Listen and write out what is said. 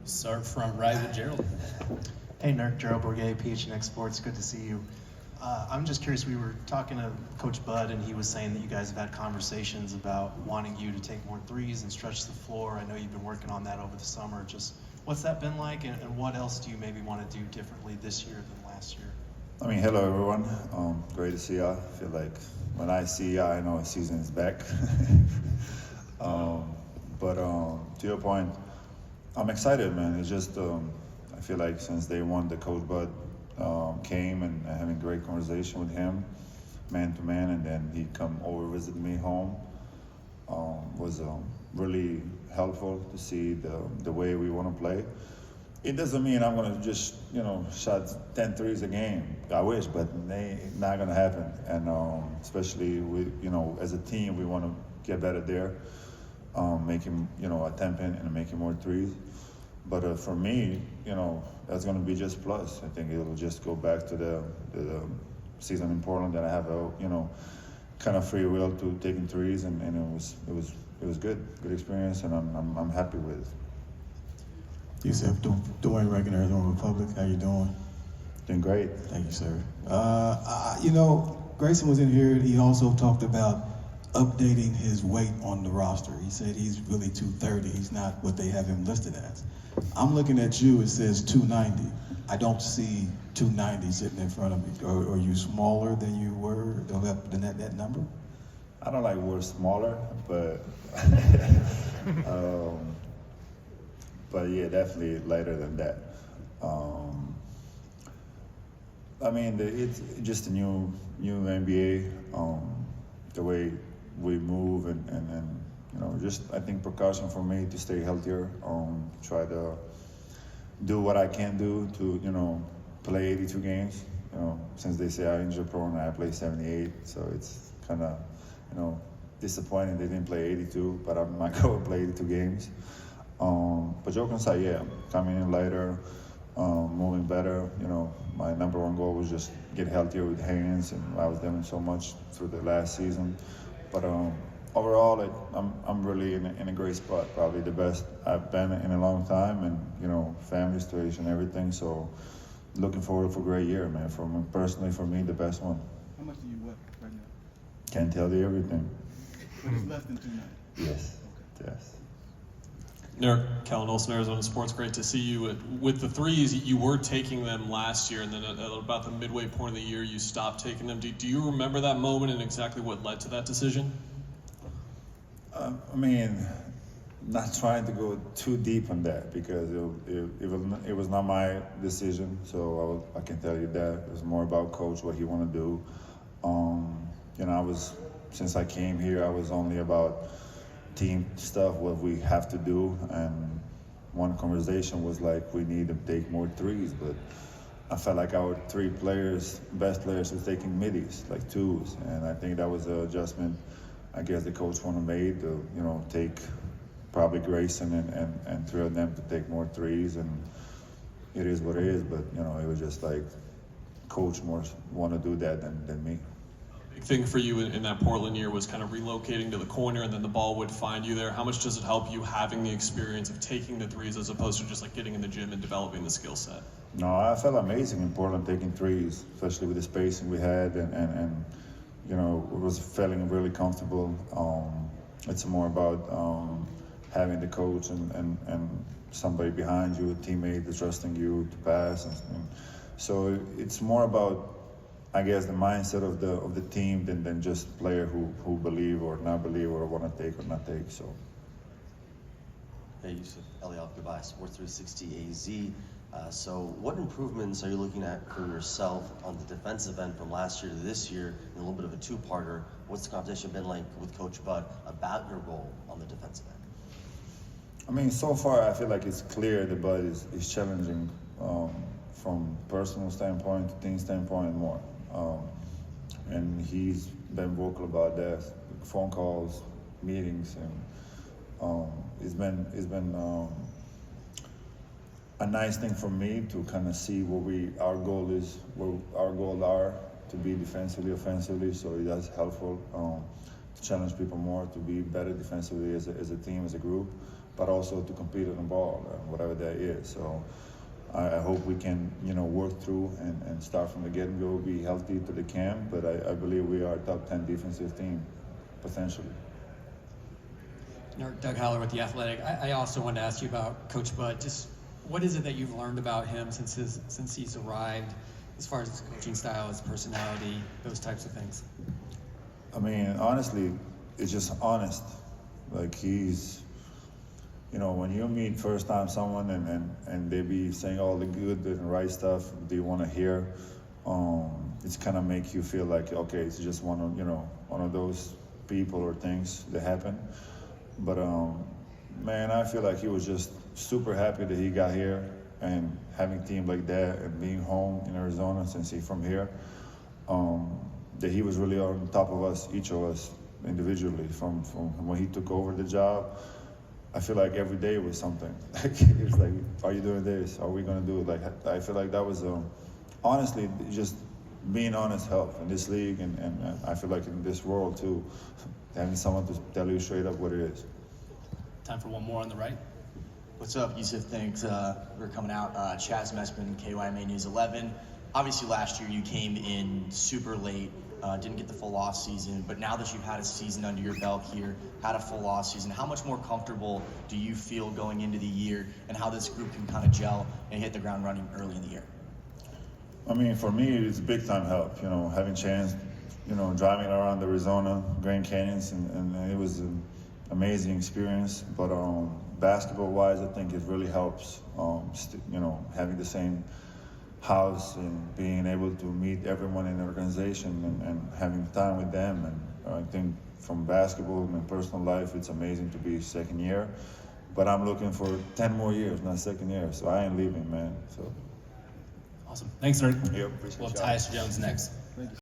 Start front right with Gerald. Hey, Nurk, Gerald Bourget, PHNX Sports. Good to see you. I'm just curious, we were talking to Coach Bud, and he was saying that you guys have had conversations about wanting you to take more threes and stretch the floor. I know you've been working on that over the summer. Just what's that been like, and what else do you maybe want to do differently this year than last year? I mean, hello everyone. Great to see y'all. I feel like when I see y'all, I know the season is back. But to your point, I'm excited, man. It's just I feel like since day one, the Coach Bud came and having great conversation with him, man to man, and then he come over visit me home. Was really helpful to see the way we want to play. It doesn't mean I'm gonna just shot 10 threes a game. I wish, but they not gonna happen. And especially with as a team, we want to get better there, making attempting and making more threes. But for me, that's gonna be just plus. I think it'll just go back to the season in Portland that I have a kind of free will to taking threes, and it was good experience, and I'm happy with it. Jusuf, Dwayne Rankin, Arizona Republic. How you doing? Doing great. Thank you, sir. Grayson was in here. He also talked about updating his weight on the roster. He said he's really 230. He's not what they have him listed as. I'm looking at you. It says 290. I don't see 290 sitting in front of me. Are you smaller than you were than that number? I don't like word smaller, but but yeah, definitely lighter than that. I mean, it's just a new NBA. The way we move and just I think precaution for me to stay healthier. Try to do what I can do to play 82 games. Since they say I injured prone, I play 78, so it's kind of disappointing they didn't play 82, but I might go and play 82 games. But joking aside, yeah, coming in lighter, moving better. My number one goal was just get healthier with hands, and I was doing so much through the last season. But overall, I'm really in a great spot. Probably the best I've been in a long time, and family situation, everything. So looking forward for a great year, man. Personally, for me, the best one. How much do you weigh right now? Can't tell you everything. But it's less than 290. Yes. Okay. Yes. Nurk, Kellen Olson, Arizona Sports, great to see you. With the threes, you were taking them last year, and then at about the midway point of the year, you stopped taking them. Do you remember that moment and exactly what led to that decision? I mean, not trying to go too deep on that because it was not my decision. So I can tell you that it was more about coach, what he want to do. Since I came here, I was only about team stuff, what we have to do, and one conversation was like we need to take more threes, but I felt like our best players was taking middies, like twos, and I think that was an adjustment I guess the coach wanted made to take probably Grayson and three of them to take more threes, and it is what it is, but it was just like coach more want to do that than me. Big thing for you in that Portland year was kind of relocating to the corner, and then the ball would find you there. How much does it help you having the experience of taking the threes as opposed to just like getting in the gym and developing the skill set? No, I felt amazing in Portland taking threes, especially with the spacing we had, and it was feeling really comfortable. It's more about having the coach and somebody behind you, a teammate that's trusting you to pass, and so it's more about, I guess, the mindset of the team than just player who believe or not believe or want to take or not take. So. Hey, Jusuf, Eliel, goodbye. Sports 360 AZ. So what improvements are you looking at for yourself on the defensive end from last year to this year, and a little bit of a two-parter? What's the conversation been like with Coach Bud about your role on the defensive end? I mean, so far I feel like it's clear that Bud is challenging from personal standpoint to team standpoint more. And he's been vocal about that, phone calls, meetings, and it's been a nice thing for me to kind of see what our goals are to be defensively, offensively. So that's helpful. challenge people more, to be better defensively as a team, as a group, but also to compete on the ball, whatever that is. So I hope we can, work through and start from the get-go, be healthy to the camp, but I believe we are a top 10 defensive team, potentially. Doug Haller with The Athletic. I also wanted to ask you about Coach Bud. Just what is it that you've learned about him since he's arrived, as far as his coaching style, his personality, those types of things? I mean, honestly, it's just honest. Like he's, when you meet first time someone and they be saying all the good and right stuff they want to hear, it's kind of make you feel like, okay, it's just one of those people or things that happen. But man, I feel like he was just super happy that he got here and having a team like that and being home in Arizona since he's from here. That he was really on top of us, each of us individually, from when he took over the job. I feel like every day was something. Like it's like, are you doing this? Are we gonna do it? Like I feel like that was honestly just being honest help in this league, and I feel like in this world too, having someone to tell you straight up what it is. Time for one more on the right. What's up, Jusuf? Thanks for coming out. Chaz Messman, KYMA News 11. Obviously, last year you came in super late, didn't get the full off season, but now that you've had a season under your belt here, had a full off season, how much more comfortable do you feel going into the year, and how this group can kind of gel and hit the ground running early in the year? I mean, for me, it's big time help. Having chance, driving around Arizona, Grand Canyons, and it was an amazing experience. But basketball-wise, I think it really helps. Having the same house and being able to meet everyone in the organization and having time with them. And I think from basketball and personal life, it's amazing to be second year. But I'm looking for 10 more years, not second year. So I ain't leaving, man. So. Awesome. Thanks, Nurk. Yep, appreciate We'll have y'all. Tyus Jones next.